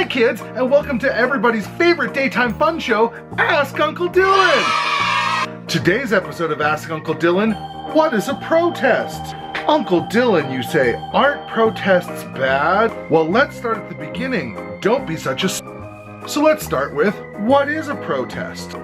kids, and welcome to everybody's favorite daytime fun show, Ask Uncle Dylan! Today's episode of Ask Uncle Dylan, what is a protest? Uncle Dylan, you say, aren't protests bad? Well, let's start at the beginning. Don't be such a So let's start with, what is a protest?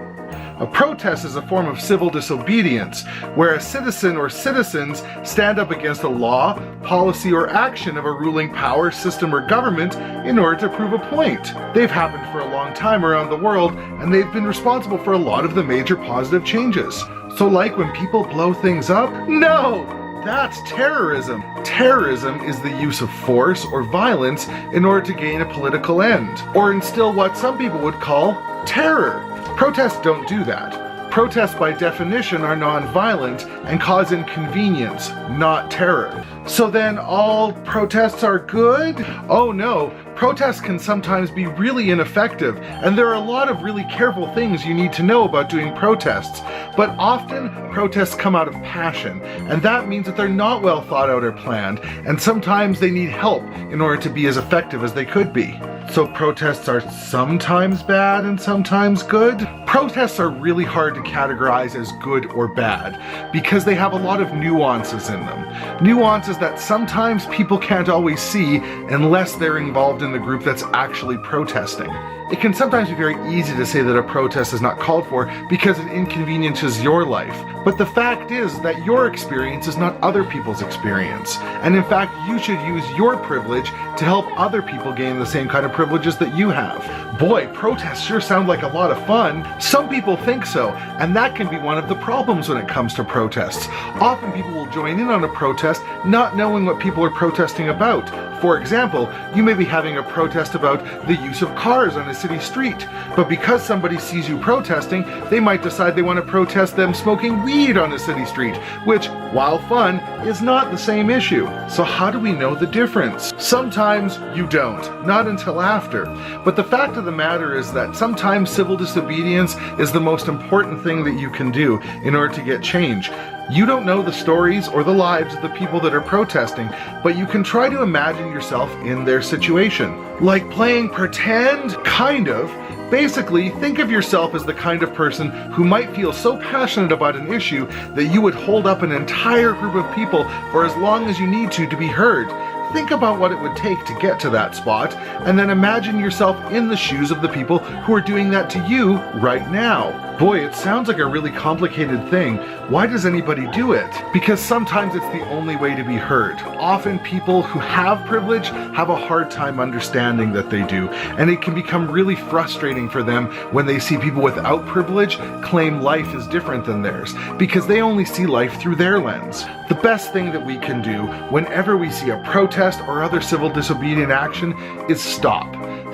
A protest is a form of civil disobedience, where a citizen or citizens stand up against a law, policy, or action of a ruling power, system, or government in order to prove a point. They've happened for a long time around the world, and they've been responsible for a lot of the major positive changes. So like when people blow things up? No! That's terrorism. Terrorism is the use of force or violence in order to gain a political end, or instill what some people would call terror. Protests don't do that. Protests by definition are non-violent and cause inconvenience, not terror. So then all protests are good? Oh no, protests can sometimes be really ineffective, and there are a lot of really careful things you need to know about doing protests. But often, protests come out of passion, and that means that they're not well thought out or planned, and sometimes they need help in order to be as effective as they could be. So protests are sometimes bad and sometimes good? Protests are really hard to categorize as good or bad because they have a lot of nuances in them. Nuances that sometimes people can't always see unless they're involved in the group that's actually protesting. It can sometimes be very easy to say that a protest is not called for because it inconveniences your life. But the fact is that your experience is not other people's experience. And in fact, you should use your privilege to help other people gain the same kind of privileges that you have. Boy, protests sure sound like a lot of fun. Some people think so, and that can be one of the problems when it comes to protests. Often people will join in on a protest not knowing what people are protesting about. For example, you may be having a protest about the use of cars on a city street, but because somebody sees you protesting, they might decide they want to protest them smoking weed on a city street, which, while fun, is not the same issue. So how do we know the difference? Sometimes you don't, not until after. But the fact of the matter is that sometimes civil disobedience is the most important thing that you can do in order to get change. You don't know the stories or the lives of the people that are protesting, but you can try to imagine yourself in their situation. Like playing pretend? Kind of. Basically, think of yourself as the kind of person who might feel so passionate about an issue that you would hold up an entire group of people for as long as you need to be heard. Think about what it would take to get to that spot, and then imagine yourself in the shoes of the people who are doing that to you right now. Boy, it sounds like a really complicated thing. Why does anybody do it? Because sometimes it's the only way to be heard. Often people who have privilege have a hard time understanding that they do, and it can become really frustrating for them when they see people without privilege claim life is different than theirs, because they only see life through their lens. The best thing that we can do whenever we see a protest or other civil disobedient action is stop.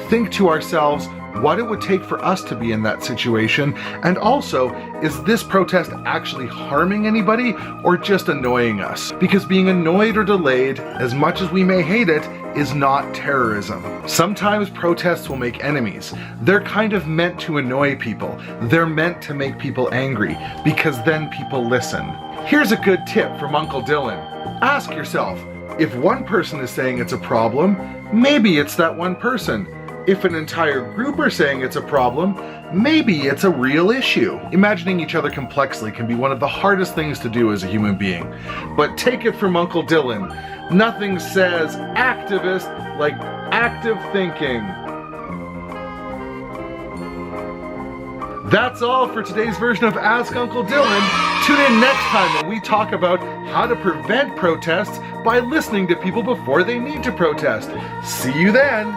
Think to ourselves what it would take for us to be in that situation, and also, is this protest actually harming anybody or just annoying us? Because being annoyed or delayed, as much as we may hate it, is not terrorism. Sometimes protests will make enemies. They're kind of meant to annoy people. They're meant to make people angry, because then people listen. Here's a good tip from Uncle Dylan. Ask yourself, if one person is saying it's a problem, maybe it's that one person. If an entire group are saying it's a problem, maybe it's a real issue. Imagining each other complexly can be one of the hardest things to do as a human being. But take it from Uncle Dylan, nothing says activist like active thinking. That's all for today's version of Ask Uncle Dylan. Tune in next time when we talk about how to prevent protests by listening to people before they need to protest. See you then.